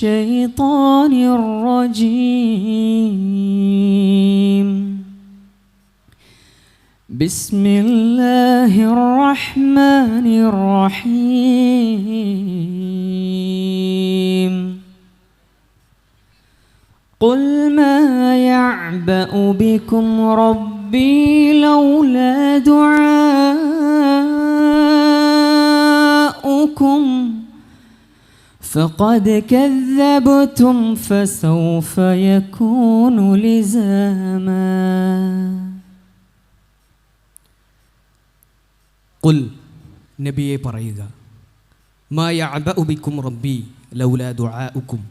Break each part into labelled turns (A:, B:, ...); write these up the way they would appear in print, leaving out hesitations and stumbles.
A: الشيطان الرجيم. بسم الله الرحمن الرحيم. قل ما يعبأ بكم ربي لولا دعاؤكم فقد كذبتم فسوف يكون لزاما.
B: ഖുൽ നബിയെ പറയുക, മാ യഅബഉ ബിക്കും റബ്ബി ലൗലാ ദുആഉക്കും,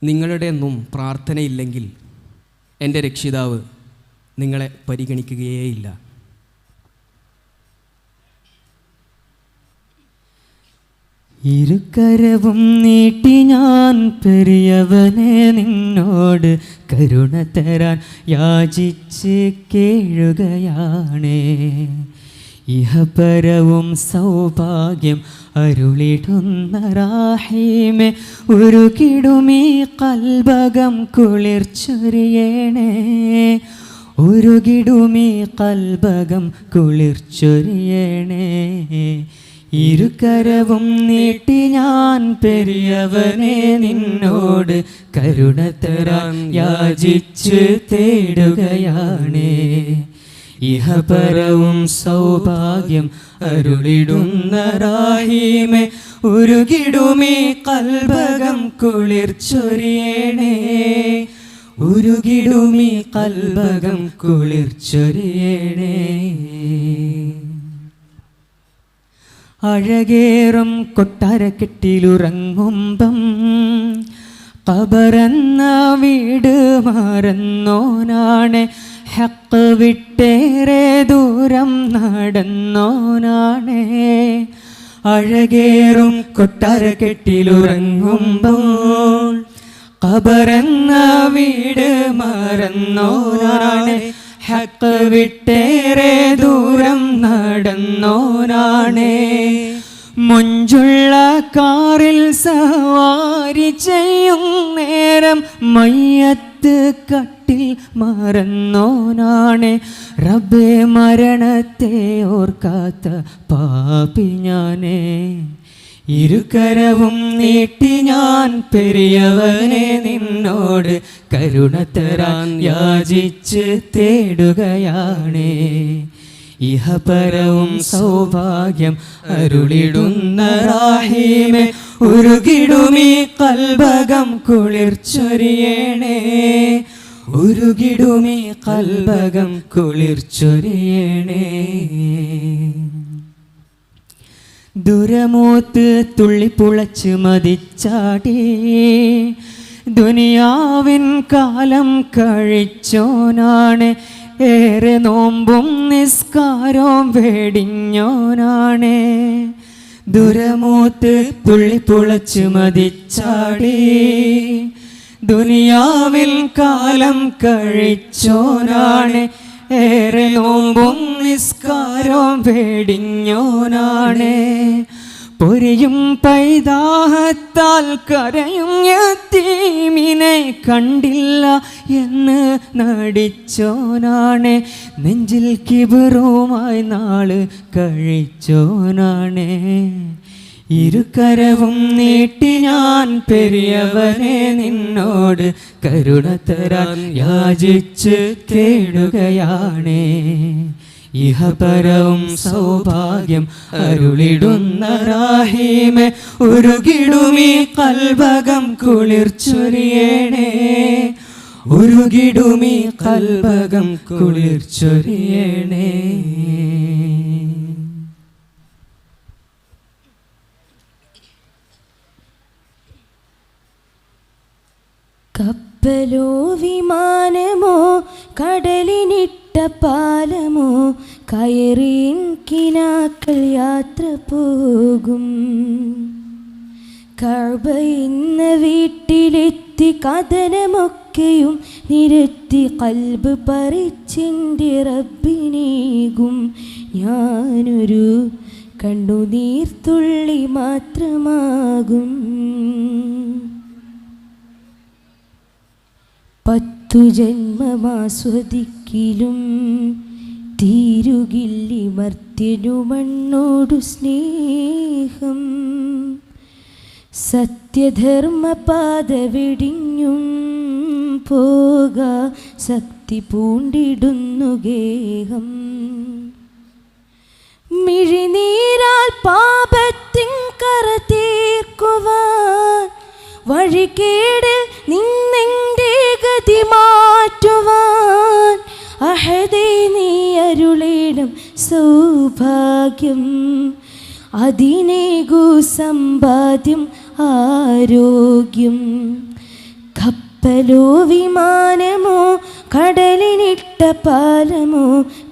B: നിങ്ങളുടെ ഒന്നും പ്രാർത്ഥനയില്ലെങ്കിൽ എൻ്റെ രക്ഷിതാവ് നിങ്ങളെ പരിഗണിക്കുകയേയില്ല.
A: ഇരുകരവും നീട്ടി ഞാൻ പെരിയവനെ നിന്നോട് കരുണ തരാൻ യാചിച്ച് കേഴുകയാണേ. ഇഹപരവും സൗഭാഗ്യം അരുളിടുന്ന റാഹീമേ, ഉരുകിടുമീ കൽബകം കുളിർച്ചൊരിയണേ. ഉരുകിടുമീ കൽബകം കുളിർച്ചൊരിയണേ. ഇരുകരവും നീട്ടി ഞാൻ പെരിയവനെ നിന്നോട് കരുണ തരാൻ യാചിച്ച് തേടുകയാണേ. ഇഹപരവും സൗഭാഗ്യം അരുളിടുന്ന റാഹീമേ, ഉരുകിടുമീ കൽബകം കുളിർച്ചൊരിയണേ. ഉരുകിടുമീ കൽബകം കുളിർച്ചൊരിയണേ. അഴകേറും കൊട്ടാരക്കെട്ടിലുറങ്ങുമ്പം ഖബറെന്ന വീട് മറന്നോനാണ്. ഹക്ക് വിട്ടേറെ ദൂരം നടന്നോനാണ്. അഴകേറും കൊട്ടാരക്കെട്ടിലുറങ്ങുമ്പോൾ ഖബറെന്ന വീട് മറന്നോനാണ്. ഹക്ക് വിട്ടേറെ ദൂരം നടന്നോനാണ്. മുഞ്ചുള്ള കാറിൽ സവാരി ചെയ്യും നേരം മയ്യത്ത് കട്ടിൽ മറന്നോനാണ്. റബ്ബേ മരണത്തെ ഓർക്കാത്ത പാപി ഞാനേ. ഇരുകരവും നീട്ടി ഞാൻ പെരിയവനെ നിന്നോട് കരുണ തരാൻ യാചിച്ച് തേടുകയാണേ. ഇഹപരവും സൗഭാഗ്യം അരുളിടുന്ന റാഹീമേ, ഉരുകിടുമീ കൽബകം കുളിർച്ചൊരിയണേ. ഉരുകിടുമീ കൽബകം കുളിർച്ചൊരിയണേ. ദുരമൂത്ത് തുള്ളിപ്പുളച്ച് മതിച്ചാടി ദുനിയാവിൻ കാലം കഴിച്ചോനാണ്. ഏറെ നോമ്പും നിസ്കാരവും വേടിഞ്ഞോനാണ്. ദുരമൂത്ത് തുള്ളിപ്പുളച്ച് മതിച്ചാടി ദുനിയാവിൽ കാലം കഴിച്ചോനാണ്. ഏറെ നോമ്പും നിസ്കാരവും വേടിഞ്ഞോനാണ്. പൊരിയും പൈതാഹത്താൽ കരയും യതീമിനെ കണ്ടില്ല എന്ന് നടിച്ചോനാണ്. നെഞ്ചിൽ കിബറുമായി നാള് കഴിച്ചോനാണ്. ഇരുകരവും നീട്ടി ഞാൻ പെരിയവനെ നിന്നോട് കരുണ തരാൻ യാചിച്ച് തേടുകയാണേ. ഇഹപരവും സൗഭാഗ്യം അരുളിടുന്ന റാഹീമേ, ഉരുകിടുമീ കൽബകം കുളിർച്ചൊരിയണേ. ഉരുകിടുമീ കൽബകം കുളിർച്ചൊരിയണേ.
C: കപ്പലോ വിമാനമോ കടലിനിട്ട പാലമോ കയറിൻ കിനാക്കൾ യാത്ര പോകും. കഅബ എന്ന വീട്ടിലെത്തി കഥനമൊക്കെയും നിരത്തി കൽബ് പറിച്ചെൻ്റെ റബ്ബിനേകും. ഞാനൊരു കണ്ണുനീർത്തുള്ളി മാത്രമാകും. 10 ജന്മമാസ്വദിക്കിലും തീരുകില്ലി മർത്യനു മണ്ണോടു സ്നേഹം. സത്യധർമ്മപാത വെടിഞ്ഞും പോക ശക്തി പൂണ്ടിടുന്നു ഗേഹം. മിഴിനീരാൽ പാപത്തിൻ കറ തീർക്കുവാൻ വഴികേടിൽ നിന്നെൻ്റെ ഗതി മാറ്റുവാൻ അഹദേ നീ അരുളേണം സൗഭാഗ്യം. അതിനേകു സമ്പാദ്യം ആരോഗ്യം. കപ്പലോ വിമാനമോ കടലിനിട്ട പാലമോ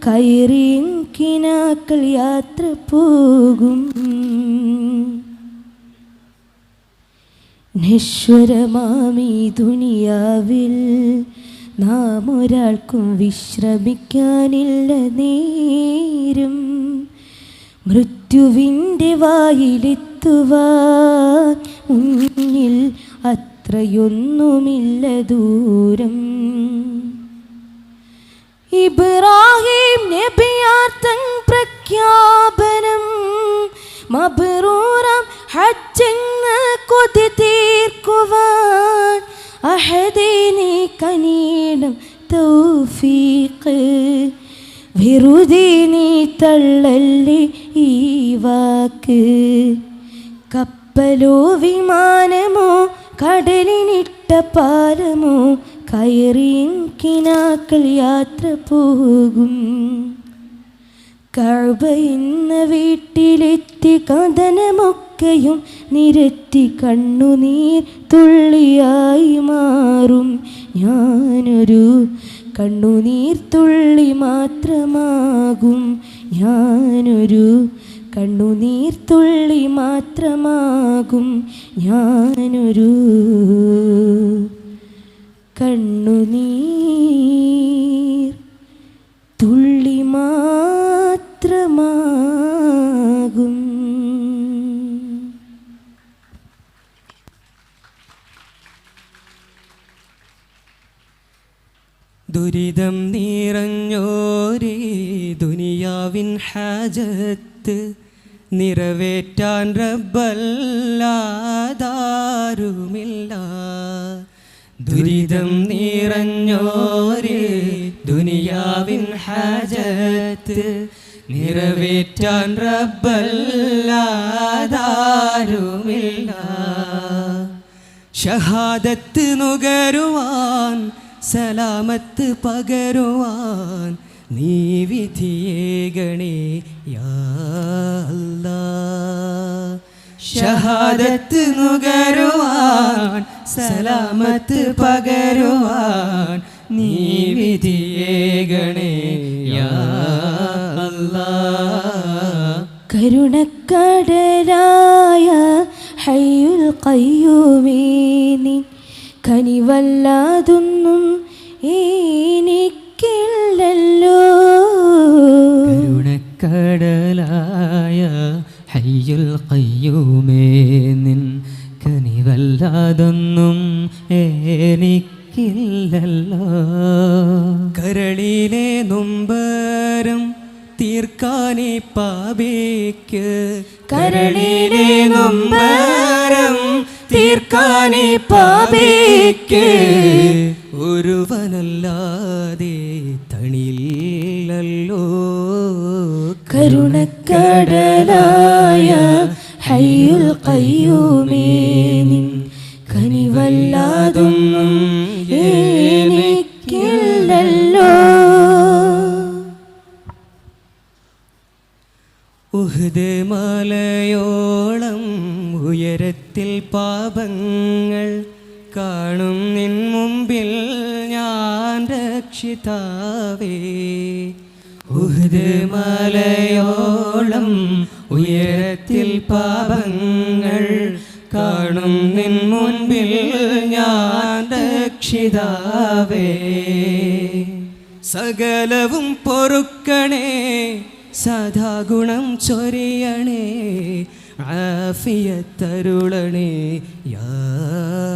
C: കയറിയും കിനാക്കൾ യാത്ര പോകും. നശ്വരമാമീ ദുനിയാവിൽ നാം ഒരാൾക്കും വിശ്രമിക്കാനില്ല നേരം. മൃത്യുവിൻ്റെ വായിലെത്തുവാൻ മുന്നിൽ അത്രയൊന്നുമില്ല ദൂരം. ഇബ്രാഹിം നബിയാർത്തൻ പ്രഖ്യാപനം മബ്റൂറാം ഹജ്ജെന്ന് കൊതി തീർക്കുവാൻ അഹദേ നീ കനിയണം തൗഫീഖ്. വെറുതെ നീ തള്ളല്ലേ ഈ വാക്ക്. കപ്പലോ വിമാനമോ കടലിനിട്ട പാലമോ കയറിയും കിനാക്കൾ യാത്ര പോകും. കഅബ എന്ന വീട്ടിലെത്തി കഥനമൊക്കെയും നിരത്തി കണ്ണുനീർ തുള്ളിയായി മാറും. ഞാനൊരു കണ്ണുനീർ തുള്ളി മാത്രമാകും. ഞാനൊരു കണ്ണുനീർ തുള്ളി മാത്രമാകും. ഞാനൊരു കണ്ണുനീർ തുള്ളി മാത്രമാകും.
A: ദുരിതം നിറഞ്ഞോരേ ദുനിയാവിൻ ഹാജത്ത് നിറവേറ്റാൻ റബ്ബല്ലാതാരുമില്ല. ദുരിതം നിറഞ്ഞോരേ ദുനിയാവിൻ ഹാജത്ത് നിറവേറ്റാൻ റബ്ബല്ലാതാരുമില്ല. ഷഹാദത്ത് നുകരുവാൻ സലാമത്ത് പകരുവാൻ നീ വിധിയേകണേ യാ അല്ലാഹ്. ഷഹാദത്ത് നുകരുവാൻ സലാമത്ത് പകരുവാൻ നീ വിധിയേകണേ യാ അല്ലാഹ്.
C: കരുണക്കടലായ ഹയ്യുൽ ഖയ്യൂമേ നിൻ കനിവല്ലാതൊന്നും എനിക്കില്ലല്ലോ.
A: കരുണക്കടലായ ഹയ്യുൽ ഖയ്യൂമേ നിൻ കനിവല്ലാതൊന്നും എനിക്കില്ലല്ലോ. കരളിലെ നൊമ്പരം തീർക്കാനേ പാപിക്ക്.
C: കരളിലെ നൊമ്പരം തീർക്കാനേ പാപിക്ക്.
A: ഒരുവനല്ലാതെ തണിയില്ലല്ലോ.
C: കരുണക്കടലായ ഹയ്യുൽ ഖയ്യൂമേ നിൻ കനിവല്ലാതൊന്നും എനിക്കില്ലല്ലോ.
A: ഉഹ്ദ് മലയോളം ഉയരത്തിൽ പാപങ്ങൾ കാണും നിൻ മുമ്പിൽ ഞാൻ രക്ഷിതാവേ. ഉഹ്ദ് മലയോളം ഉയരത്തിൽ പാപങ്ങൾ കാണും നിൻ മുൻപിൽ ഞാൻ രക്ഷിതാവേ. സകലവും പൊറുക്കണേ സദാ ഗുണം ചൊരിയണേ ആഫിയത്തരുളണേ യാ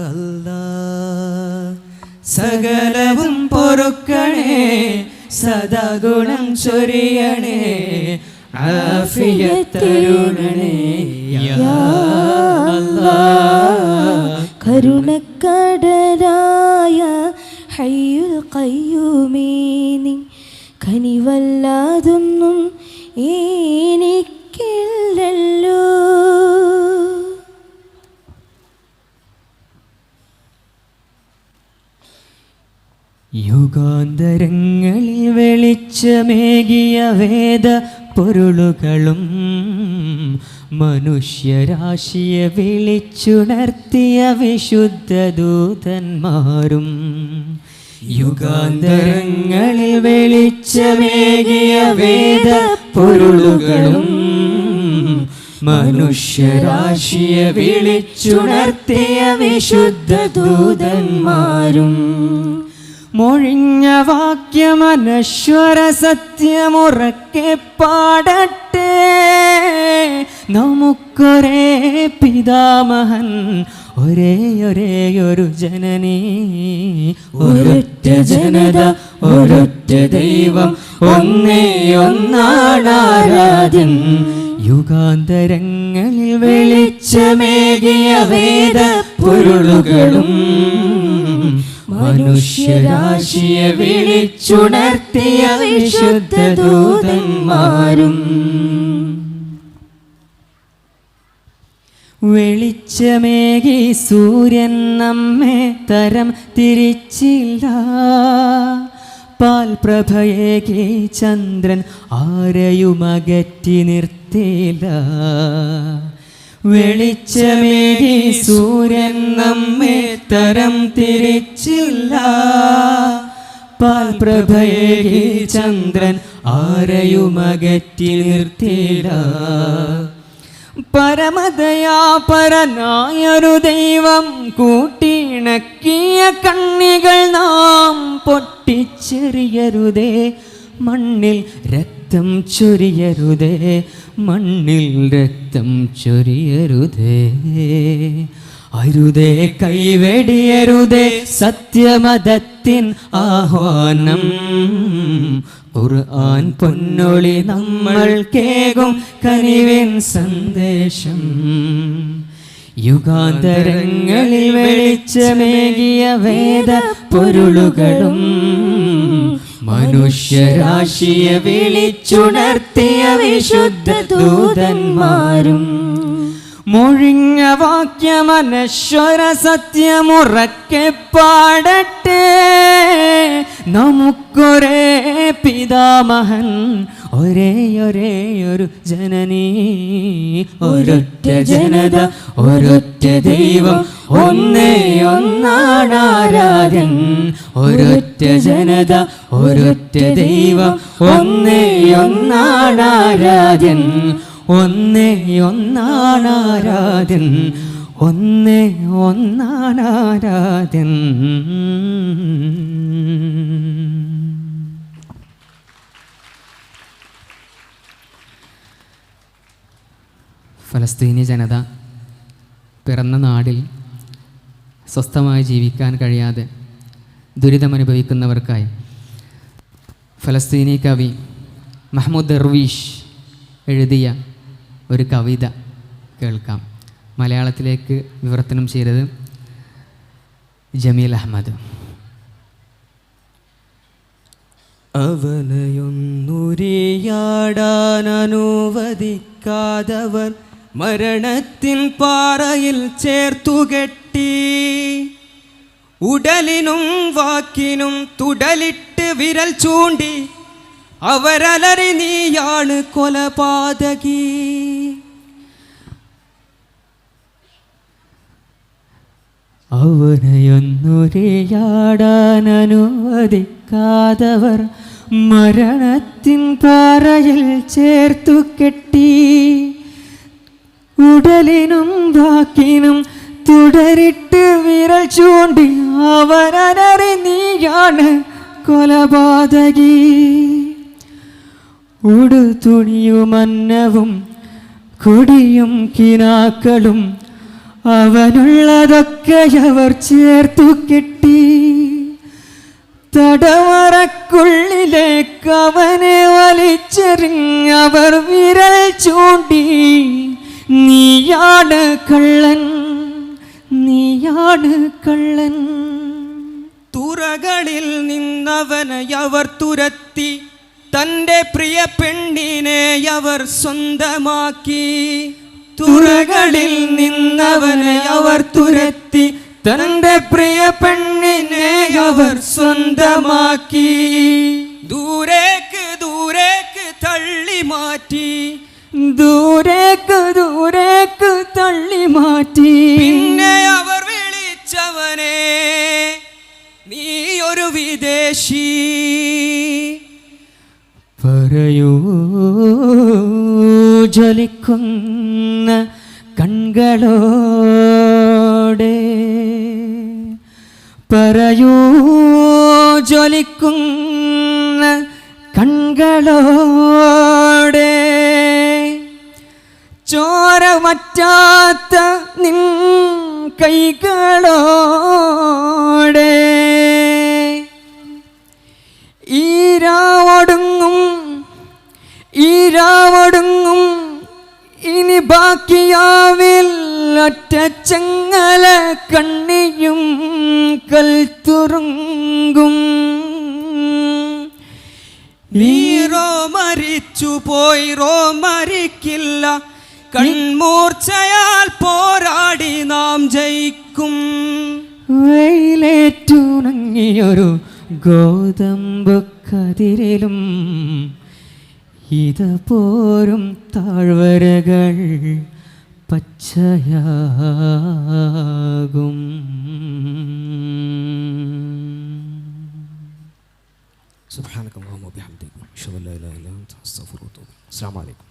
A: അല്ലാഹ്. സകലവും പൊറുക്കണേ സദാ ഗുണം ചൊരിയണേ ആഫിയത്തരുളണേ യാ അല്ലാഹ്.
C: കരുണക്കടലായ ഹയ്യുൽ ഖയ്യൂമേ നിൻ കനിവല്ലാതൊന്നും എനിക്കില്ലല്ലോ.
A: യുഗാന്തരങ്ങളിൽ വെളിച്ചമേകിയ വേദ പൊരുളുകളും മനുഷ്യരാശിയെ വിളിച്ചുണർത്തിയ വിശുദ്ധ ദൂതന്മാരും യുഗാന്തരങ്ങളിൽ വെളിച്ചമേകിയ വേദ പൊരുളുകളും മനുഷ്യരാശിയെ വിളിച്ചുണർത്തിയ വിശുദ്ധ ദൂതന്മാരും മൊഴിഞ്ഞ വാക്യമനശ്വര സത്യമുറക്കെ പാടട്ടെ നമുക്കൊരേ പിതാമഹൻ ഒരേയൊരു ജനനീ ഒരൊറ്റ ജനത ഒരൊറ്റ ദൈവം ഒന്നേ ഒന്നാണാരാധ്യൻ യുഗാന്തരങ്ങളിൽ വെളിച്ചമേകിയ വേദ പൊരുളുകളും മനുഷ്യരാശിയെ വിളിച്ചുണർത്തിയ വിശുദ്ധ ദൂതന്മാരും വെളിച്ചമേകി സൂര്യൻ നമ്മെ തരം തിരിച്ചില്ല പാൽപ്രഭയേകി ചന്ദ്രൻ ആരെയുമകറ്റി നിർത്തിയില്ല വെളിച്ചമേകി സൂര്യൻ നമ്മെ തരം തിരിച്ചില്ല പാൽപ്രഭയേകി ചന്ദ്രൻ ആരെയുമകറ്റി നിർത്തിയില്ല പരമദയാപരനായൊരു ദൈവം കൂട്ടിണക്കിയ കണ്ണികൾ നാം പൊട്ടിച്ചെറിയരുതേ മണ്ണിൽ രക്തം ചൊരിയരുതേ മണ്ണിൽ രക്തം ചൊരിയരുതേ അരുതേ കൈവെടിയരുതേ സത്യമതത്തിൻ ആഹ്വാനം ഖുർആൻ പൊന്നൊളി നമ്മൾ കേകും കനിവിൻ സന്ദേശം യുഗാന്തരങ്ങളിൽ വെളിച്ചമേകിയ വേദ പൊരുളുകളും മനുഷ്യരാശിയെ വിളിച്ചുണർത്തിയ വിശുദ്ധ ദൂതന്മാരും മൊഴിഞ്ഞ വാക്യമനശ്വര സത്യമുറക്കെ പാടട്ടെ നമുക്കൊരേ പിതാമഹൻ ഒരേയൊരു ജനനീ ഒരൊറ്റ ജനത ഒരൊറ്റ ദൈവം ഒന്നേ ഒന്നാണാരാധ്യൻ ഒരൊറ്റ ജനത ഒരൊറ്റ ദൈവം ഒന്നേ ഒന്നാണാരാധ്യൻ ഒന്നേ ഒന്നാണാരാധ്യൻ ഒന്നേ ഒന്നാണാരാധ്യൻ.
B: ഫലസ്തീനി ജനത പിറന്ന നാടിൽ സ്വസ്ഥമായി ജീവിക്കാൻ കഴിയാതെ ദുരിതമനുഭവിക്കുന്നവർക്കായി ഫലസ്തീനി കവി മഹ്മൂദ് ദർവീഷ് എഴുതിയ ഒരു കവിത കേൾക്കാം. മലയാളത്തിലേക്ക് വിവർത്തനം ചെയ്തത് ജമീൽ അഹമ്മദ്.
A: അവനെയൊന്നുരിയാടാൻ അനുവദിക്കാതവർ മരണത്തിൻ പാറയിൽ ചേർത്തുകെട്ടി ഉടലിനും വാക്കിനും തുടലിട്ട് വിരൽ ചൂണ്ടി അവരലറി നീയാണ് കൊലപാതകി. അവനെയൊന്നുരിയാടാൻ അനുവദിക്കാതവർ മരണത്തിൻ പാറയിൽ ചേർത്തു കെട്ടി ഉടലിനും വാക്കിനും തുടരിട്ട് വിരൽ ചൂണ്ടി അവരലറി നീയാണ് കൊലപാതകി. ഉടുതുണിയുമന്നവും കൊടിയും കിനാക്കളും അവനുള്ളതൊക്കെ അവർ ചേർത്തു കെട്ടി തടവറക്കുള്ളിലേക്ക് അവനെ വലിച്ചെറിഞ്ഞവർ വിരൽ ചൂണ്ടി നീയാണ് കള്ളൻ, നീയാണ് കള്ളൻ.
D: തുറകളിൽ നിന്നവനെ അവർ തുരത്തി, തൻ്റെ പ്രിയ പെണ്ണിനെ അവർ സ്വന്തമാക്കി.
A: തുറകളിൽ നിന്നവനെ അവർ തുരത്തി, തന്റെ പ്രിയ പെണ്ണിനെ അവർ സ്വന്തമാക്കി.
D: ദൂരേക്ക് ദൂരേക്ക് തള്ളി മാറ്റി,
A: ദൂരേക്ക് ദൂരേക്ക് തള്ളി മാറ്റി.
D: പിന്നെ അവർ വിളിച്ചവനെ നീ ഒരു വിദേശി.
A: പറയൂ ജ്വലിക്കുന്ന കൺകളോടെ, പറയൂ ജ്വലിക്കുന്ന കൺകളോടെ, ചോര വറ്റാത്ത നിൻ കൈകളോടെ, ഈരാവൊടുങ്ങും ഇനി ബാക്കിയാവിൽ ഒറ്റച്ചങ്ങല കണ്ണിയും കൽത്തുറുങ്കും.
D: നീറോ മരിച്ചു പോയി, റോ മരിക്കില്ല. കൺമൂർച്ചയാൽ പോരാടി നാം ജയിക്കും.
A: വെയിലേറ്റുണങ്ങിയൊരു ഗോതമ്പ് കതിരിലും ഇത പോരും താഴ്വരകൾ പച്ചയാകും.
D: സുബ്ഹാനക അല്ലാഹുമ്മ വബിഹംദിക അശ്ഹദു അല്ലാ ഇലാഹ ഇല്ല അൻത അസ്തഗ്ഫിറുക വ അത്തൂബു ഇലൈക്. അസ്സലാമു അലൈക്കും.